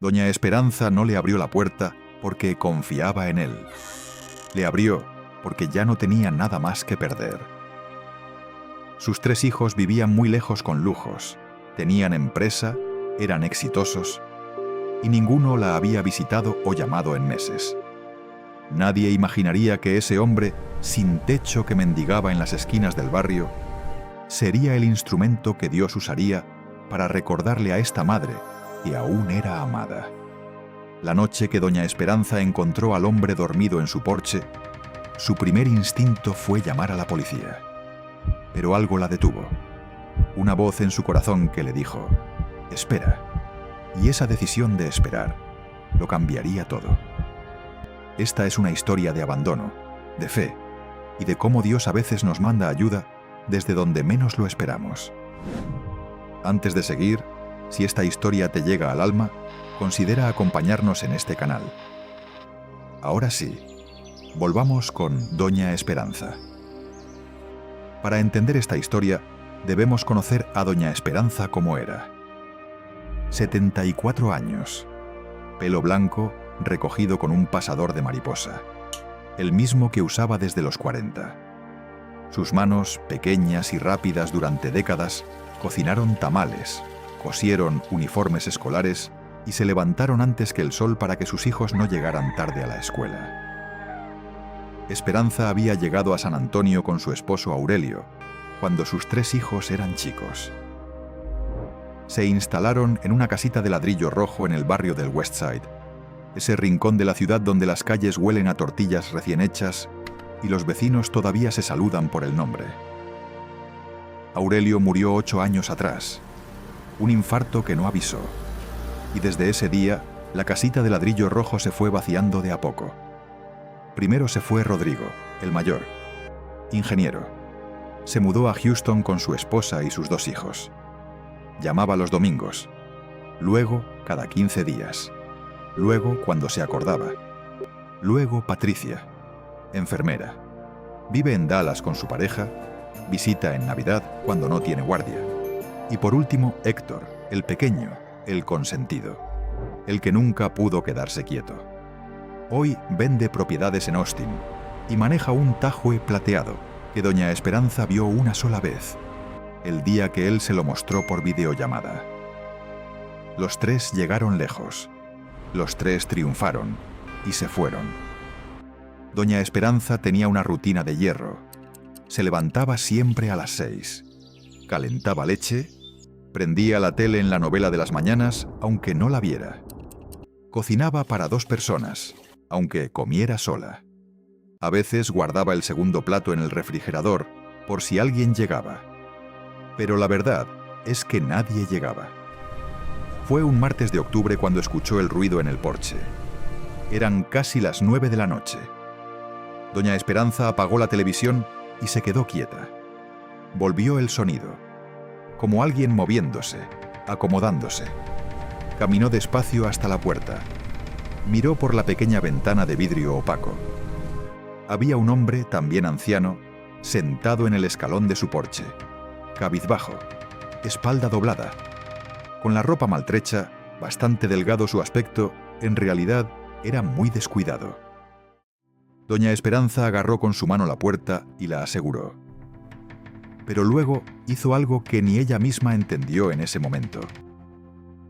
Doña Esperanza no le abrió la puerta porque confiaba en él. Le abrió porque ya no tenía nada más que perder. Sus 3 hijos vivían muy lejos con lujos, tenían empresa, eran exitosos, y ninguno la había visitado o llamado en meses. Nadie imaginaría que ese hombre, sin techo que mendigaba en las esquinas del barrio, sería el instrumento que Dios usaría para recordarle a esta madre que aún era amada. La noche que doña Esperanza encontró al hombre dormido en su porche, su primer instinto fue llamar a la policía. Pero algo la detuvo. Una voz en su corazón que le dijo: «Espera». Y esa decisión de esperar lo cambiaría todo. Esta es una historia de abandono, de fe y de cómo Dios a veces nos manda ayuda desde donde menos lo esperamos. Antes de seguir, si esta historia te llega al alma, considera acompañarnos en este canal. Ahora sí, volvamos con Doña Esperanza. Para entender esta historia, debemos conocer a Doña Esperanza como era. 74 años, pelo blanco recogido con un pasador de mariposa, el mismo que usaba desde los 40. Sus manos, pequeñas y rápidas durante décadas, cocinaron tamales, cosieron uniformes escolares y se levantaron antes que el sol para que sus hijos no llegaran tarde a la escuela. Esperanza había llegado a San Antonio con su esposo Aurelio, cuando sus 3 hijos eran chicos. Se instalaron en una casita de ladrillo rojo en el barrio del West Side, ese rincón de la ciudad donde las calles huelen a tortillas recién hechas y los vecinos todavía se saludan por el nombre. Aurelio murió 8 años atrás, un infarto que no avisó, y desde ese día la casita de ladrillo rojo se fue vaciando de a poco. Primero se fue Rodrigo, el mayor, ingeniero. Se mudó a Houston con su esposa y sus 2 hijos. Llamaba los domingos, luego cada 15 días, luego cuando se acordaba, luego Patricia, enfermera. Vive en Dallas con su pareja, visita en Navidad cuando no tiene guardia. Y por último, Héctor, el pequeño, el consentido, el que nunca pudo quedarse quieto. Hoy vende propiedades en Austin y maneja un Tahoe plateado que doña Esperanza vio una sola vez, el día que él se lo mostró por videollamada. Los 3 llegaron lejos, los 3 triunfaron y se fueron. Doña Esperanza tenía una rutina de hierro. Se levantaba siempre a las 6, calentaba leche, prendía la tele en la novela de las mañanas aunque no la viera. Cocinaba para 2 personas, aunque comiera sola. A veces guardaba el segundo plato en el refrigerador por si alguien llegaba. Pero la verdad es que nadie llegaba. Fue un martes de octubre cuando escuchó el ruido en el porche. Eran casi las 9 de la noche. Doña Esperanza apagó la televisión y se quedó quieta. Volvió el sonido, como alguien moviéndose, acomodándose. Caminó despacio hasta la puerta. Miró por la pequeña ventana de vidrio opaco. Había un hombre, también anciano, sentado en el escalón de su porche, cabizbajo, espalda doblada. Con la ropa maltrecha, bastante delgado su aspecto, en realidad era muy descuidado. Doña Esperanza agarró con su mano la puerta y la aseguró. Pero luego hizo algo que ni ella misma entendió en ese momento.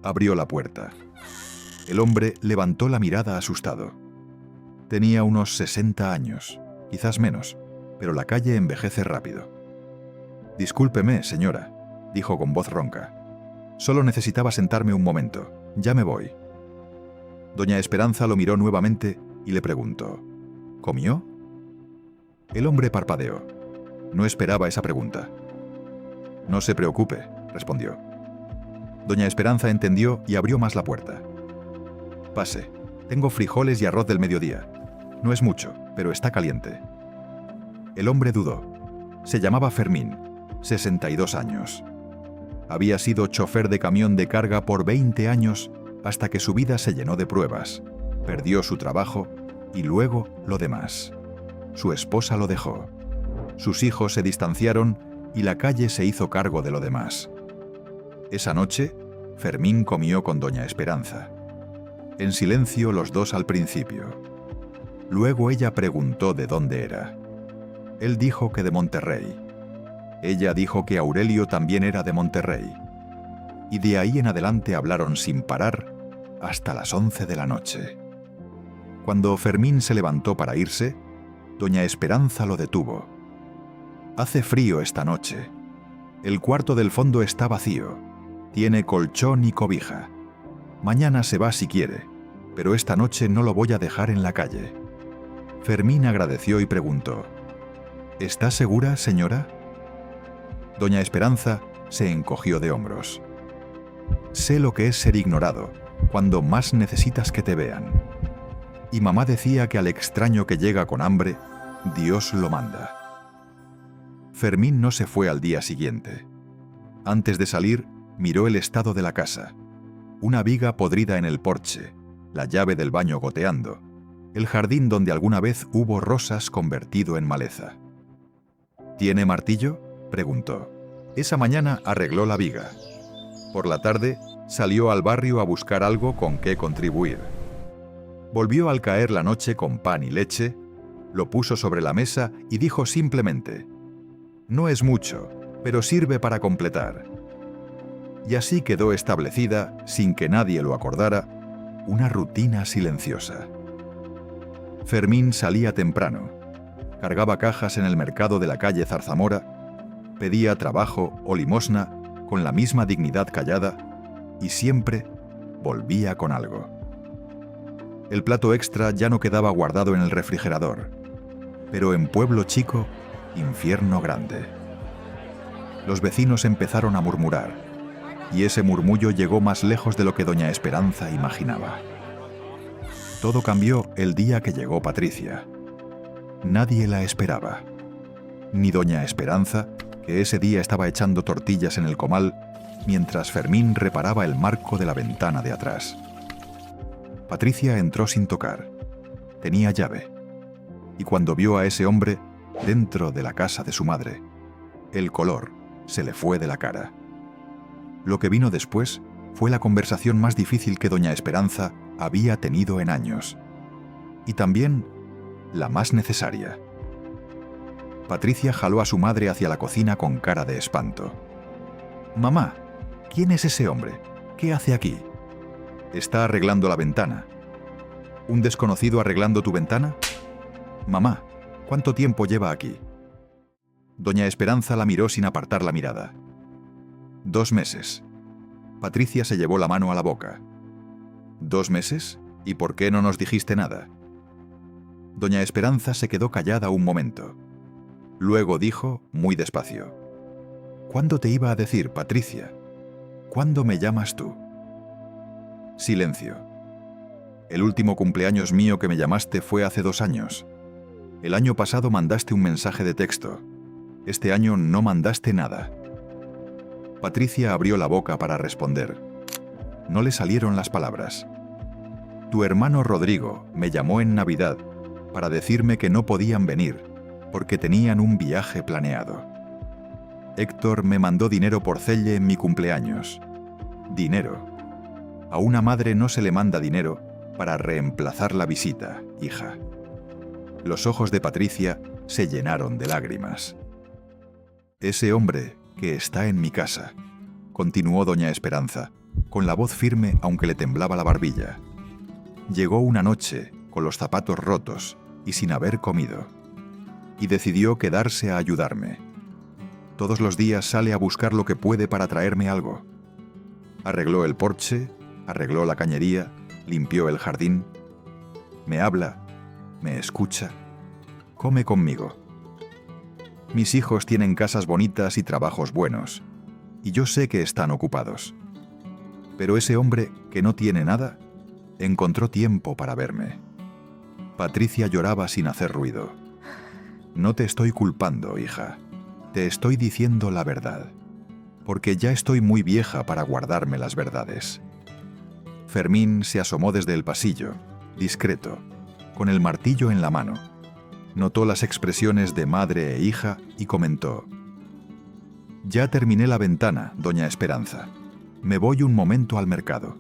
Abrió la puerta. El hombre levantó la mirada asustado. Tenía unos 60 años, quizás menos, pero la calle envejece rápido. «Discúlpeme, señora», dijo con voz ronca. «Solo necesitaba sentarme un momento. Ya me voy». Doña Esperanza lo miró nuevamente y le preguntó: «¿Comió?». El hombre parpadeó. No esperaba esa pregunta. «No se preocupe», respondió. Doña Esperanza entendió y abrió más la puerta. «Pase. Tengo frijoles y arroz del mediodía. No es mucho, pero está caliente». El hombre dudó. Se llamaba Fermín, 62 años. Había sido chofer de camión de carga por 20 años hasta que su vida se llenó de pruebas. Perdió su trabajo y luego lo demás. Su esposa lo dejó. Sus hijos se distanciaron y la calle se hizo cargo de lo demás. Esa noche, Fermín comió con doña Esperanza. En silencio los dos al principio. Luego ella preguntó de dónde era. Él dijo que de Monterrey. Ella dijo que Aurelio también era de Monterrey. Y de ahí en adelante hablaron sin parar hasta las 11 de la noche. Cuando Fermín se levantó para irse, doña Esperanza lo detuvo. «Hace frío esta noche. El cuarto del fondo está vacío. Tiene colchón y cobija. Mañana se va si quiere, pero esta noche no lo voy a dejar en la calle». Fermín agradeció y preguntó: «¿Está segura, señora?». Doña Esperanza se encogió de hombros. «Sé lo que es ser ignorado, cuando más necesitas que te vean. Y mamá decía que al extraño que llega con hambre, Dios lo manda». Fermín no se fue al día siguiente. Antes de salir, miró el estado de la casa. Una viga podrida en el porche, la llave del baño goteando, el jardín donde alguna vez hubo rosas convertido en maleza. «¿Tiene martillo?», preguntó. Esa mañana arregló la viga. Por la tarde salió al barrio a buscar algo con qué contribuir. Volvió al caer la noche con pan y leche, lo puso sobre la mesa y dijo simplemente: «No es mucho, pero sirve para completar». Y así quedó establecida, sin que nadie lo acordara, una rutina silenciosa. Fermín salía temprano, cargaba cajas en el mercado de la calle Zarzamora, pedía trabajo o limosna con la misma dignidad callada y siempre volvía con algo. El plato extra ya no quedaba guardado en el refrigerador, pero en pueblo chico, infierno grande. Los vecinos empezaron a murmurar, y ese murmullo llegó más lejos de lo que doña Esperanza imaginaba. Todo cambió el día que llegó Patricia. Nadie la esperaba. Ni doña Esperanza, que ese día estaba echando tortillas en el comal, mientras Fermín reparaba el marco de la ventana de atrás. Patricia entró sin tocar. Tenía llave. Y cuando vio a ese hombre dentro de la casa de su madre, el color se le fue de la cara. Lo que vino después fue la conversación más difícil que doña Esperanza había tenido en años. Y también la más necesaria. Patricia jaló a su madre hacia la cocina con cara de espanto. «Mamá, ¿quién es ese hombre? ¿Qué hace aquí?». «Está arreglando la ventana». «¿Un desconocido arreglando tu ventana?». «Mamá, ¿cuánto tiempo lleva aquí?». Doña Esperanza la miró sin apartar la mirada. 2 meses. Patricia se llevó la mano a la boca. ¿2 meses? ¿Y por qué no nos dijiste nada? Doña Esperanza se quedó callada un momento. Luego dijo, muy despacio: «¿Cuándo te iba a decir, Patricia? ¿Cuándo me llamas tú?». Silencio. «El último cumpleaños mío que me llamaste fue hace 2 años. El año pasado mandaste un mensaje de texto. Este año no mandaste nada». Patricia abrió la boca para responder. No le salieron las palabras. «Tu hermano Rodrigo me llamó en Navidad para decirme que no podían venir porque tenían un viaje planeado. Héctor me mandó dinero por Celle en mi cumpleaños. Dinero. A una madre no se le manda dinero para reemplazar la visita, hija». Los ojos de Patricia se llenaron de lágrimas. «Ese hombre que está en mi casa», continuó doña Esperanza, con la voz firme aunque le temblaba la barbilla. «Llegó una noche con los zapatos rotos y sin haber comido, y decidió quedarse a ayudarme. Todos los días sale a buscar lo que puede para traerme algo. Arregló el porche, arregló la cañería, limpió el jardín. Me habla, me escucha, come conmigo. Mis hijos tienen casas bonitas y trabajos buenos, y yo sé que están ocupados. Pero ese hombre que no tiene nada, encontró tiempo para verme». Patricia lloraba sin hacer ruido. «No te estoy culpando, hija. Te estoy diciendo la verdad, porque ya estoy muy vieja para guardarme las verdades». Fermín se asomó desde el pasillo, discreto, con el martillo en la mano. Notó las expresiones de madre e hija y comentó: «Ya terminé la ventana, doña Esperanza. Me voy un momento al mercado».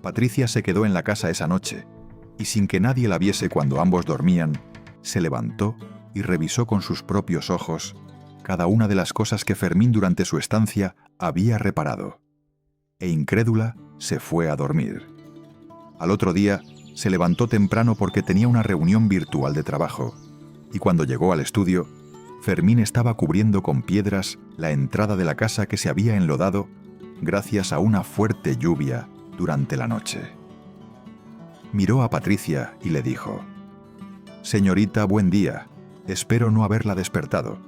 Patricia se quedó en la casa esa noche, y sin que nadie la viese cuando ambos dormían, se levantó y revisó con sus propios ojos cada una de las cosas que Fermín durante su estancia había reparado. E incrédula, se fue a dormir. Al otro día, se levantó temprano porque tenía una reunión virtual de trabajo, y cuando llegó al estudio, Fermín estaba cubriendo con piedras la entrada de la casa que se había enlodado gracias a una fuerte lluvia durante la noche. Miró a Patricia y le dijo: «Señorita, buen día. Espero no haberla despertado.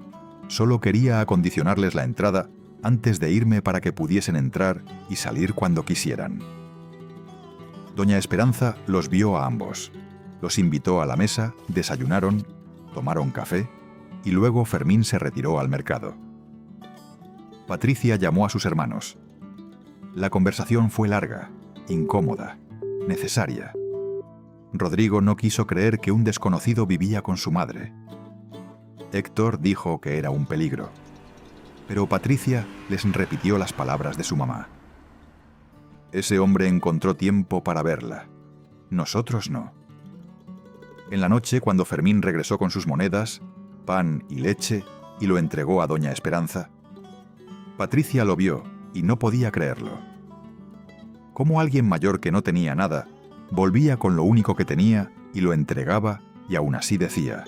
Solo quería acondicionarles la entrada antes de irme para que pudiesen entrar y salir cuando quisieran». Doña Esperanza los vio a ambos. Los invitó a la mesa, desayunaron, tomaron café y luego Fermín se retiró al mercado. Patricia llamó a sus hermanos. La conversación fue larga, incómoda, necesaria. Rodrigo no quiso creer que un desconocido vivía con su madre. Héctor dijo que era un peligro, pero Patricia les repitió las palabras de su mamá. Ese hombre encontró tiempo para verla. Nosotros no. En la noche, cuando Fermín regresó con sus monedas, pan y leche, y lo entregó a doña Esperanza, Patricia lo vio y no podía creerlo. ¿Cómo alguien mayor que no tenía nada volvía con lo único que tenía y lo entregaba y aún así decía: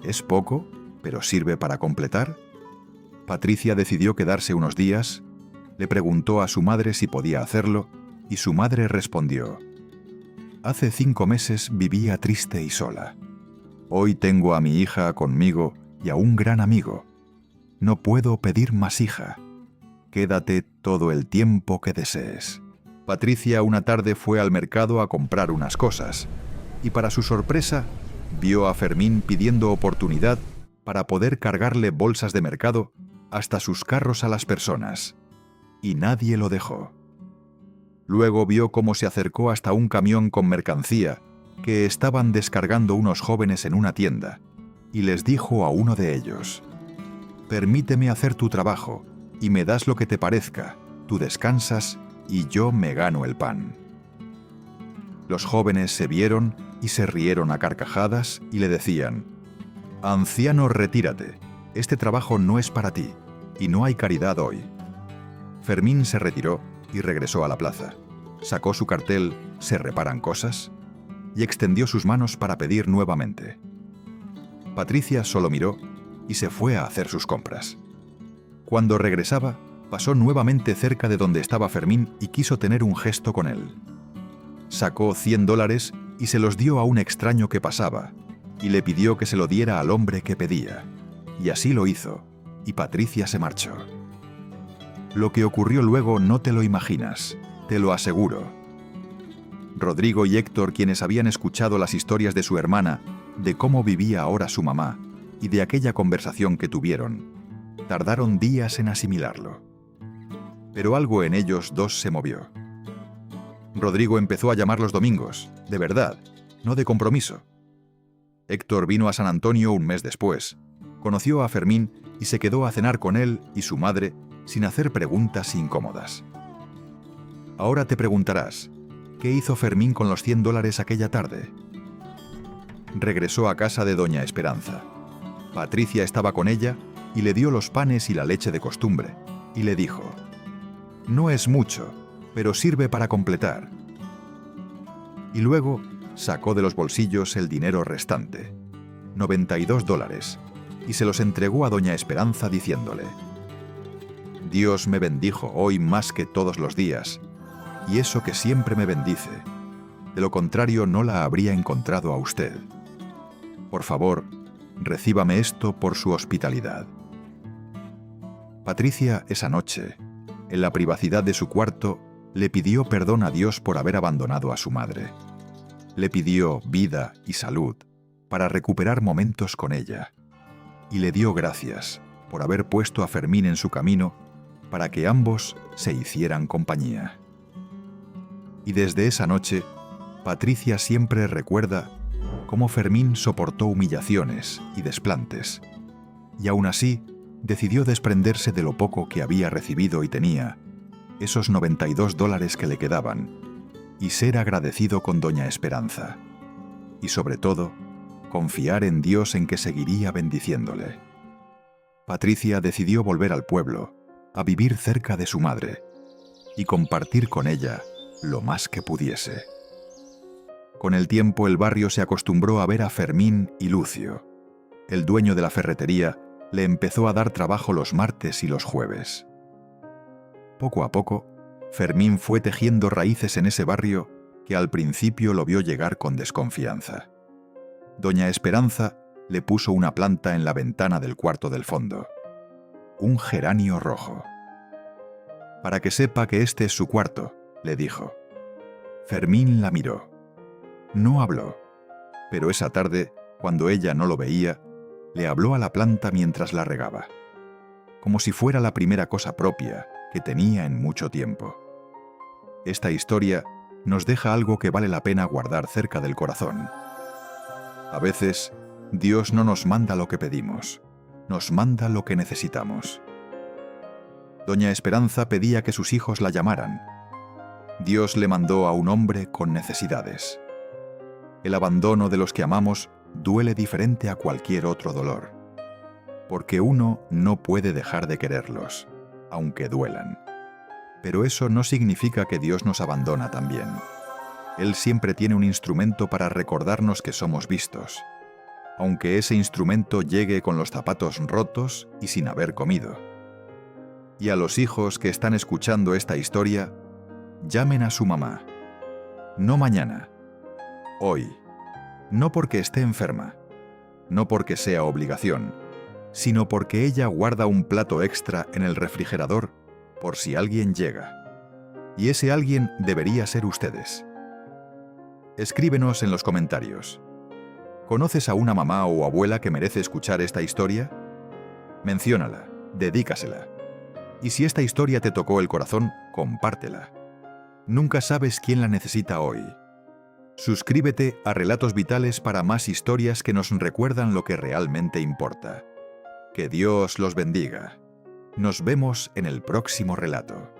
«¿Es poco, pero sirve para completar?» Patricia decidió quedarse unos días, le preguntó a su madre si podía hacerlo y su madre respondió: «Hace 5 meses vivía triste y sola. Hoy tengo a mi hija conmigo y a un gran amigo. No puedo pedir más, hija. Quédate todo el tiempo que desees». Patricia una tarde fue al mercado a comprar unas cosas y para su sorpresa vio a Fermín pidiendo oportunidad para poder cargarle bolsas de mercado hasta sus carros a las personas, y nadie lo dejó. Luego vio cómo se acercó hasta un camión con mercancía que estaban descargando unos jóvenes en una tienda, y les dijo a uno de ellos: «Permíteme hacer tu trabajo, y me das lo que te parezca, tú descansas y yo me gano el pan». Los jóvenes se vieron y se rieron a carcajadas y le decían: «Anciano, retírate, este trabajo no es para ti, y no hay caridad hoy». Fermín se retiró y regresó a la plaza. Sacó su cartel «¿Se reparan cosas?» y extendió sus manos para pedir nuevamente. Patricia solo miró y se fue a hacer sus compras. Cuando regresaba, pasó nuevamente cerca de donde estaba Fermín y quiso tener un gesto con él. Sacó $100 y se los dio a un extraño que pasaba, y le pidió que se lo diera al hombre que pedía. Y así lo hizo, y Patricia se marchó. Lo que ocurrió luego no te lo imaginas, te lo aseguro. Rodrigo y Héctor, quienes habían escuchado las historias de su hermana, de cómo vivía ahora su mamá, y de aquella conversación que tuvieron, tardaron días en asimilarlo. Pero algo en ellos dos se movió. Rodrigo empezó a llamar los domingos, de verdad, no de compromiso. Héctor vino a San Antonio un mes después, conoció a Fermín y se quedó a cenar con él y su madre sin hacer preguntas incómodas. Ahora te preguntarás, ¿qué hizo Fermín con los $100 aquella tarde? Regresó a casa de doña Esperanza. Patricia estaba con ella y le dio los panes y la leche de costumbre, y le dijo: «No es mucho, pero sirve para completar». Y luego sacó de los bolsillos el dinero restante, $92, y se los entregó a doña Esperanza diciéndole: «Dios me bendijo hoy más que todos los días, y eso que siempre me bendice. De lo contrario no la habría encontrado a usted. Por favor, recíbame esto por su hospitalidad». Patricia esa noche, en la privacidad de su cuarto, le pidió perdón a Dios por haber abandonado a su madre. Le pidió vida y salud para recuperar momentos con ella. Y le dio gracias por haber puesto a Fermín en su camino para que ambos se hicieran compañía. Y desde esa noche, Patricia siempre recuerda cómo Fermín soportó humillaciones y desplantes, y aún así decidió desprenderse de lo poco que había recibido y tenía, esos $92 que le quedaban, y ser agradecido con doña Esperanza. Y sobre todo, confiar en Dios en que seguiría bendiciéndole. Patricia decidió volver al pueblo, a vivir cerca de su madre, y compartir con ella lo más que pudiese. Con el tiempo el barrio se acostumbró a ver a Fermín y Lucio. El dueño de la ferretería le empezó a dar trabajo los martes y los jueves. Poco a poco, Fermín fue tejiendo raíces en ese barrio que al principio lo vio llegar con desconfianza. Doña Esperanza le puso una planta en la ventana del cuarto del fondo. Un geranio rojo. «Para que sepa que este es su cuarto», le dijo. Fermín la miró. No habló, pero esa tarde, cuando ella no lo veía, le habló a la planta mientras la regaba, como si fuera la primera cosa propia que tenía en mucho tiempo. Esta historia nos deja algo que vale la pena guardar cerca del corazón. A veces, Dios no nos manda lo que pedimos, nos manda lo que necesitamos. Doña Esperanza pedía que sus hijos la llamaran. Dios le mandó a un hombre con necesidades. El abandono de los que amamos duele diferente a cualquier otro dolor, porque uno no puede dejar de quererlos, aunque duelan. Pero eso no significa que Dios nos abandona también. Él siempre tiene un instrumento para recordarnos que somos vistos, aunque ese instrumento llegue con los zapatos rotos y sin haber comido. Y a los hijos que están escuchando esta historia, llamen a su mamá. No mañana, hoy. No porque esté enferma, no porque sea obligación, sino porque ella guarda un plato extra en el refrigerador por si alguien llega. Y ese alguien debería ser ustedes. Escríbenos en los comentarios. ¿Conoces a una mamá o abuela que merece escuchar esta historia? Menciónala, dedícasela. Y si esta historia te tocó el corazón, compártela. Nunca sabes quién la necesita hoy. Suscríbete a Relatos Vitales para más historias que nos recuerdan lo que realmente importa. Que Dios los bendiga. Nos vemos en el próximo relato.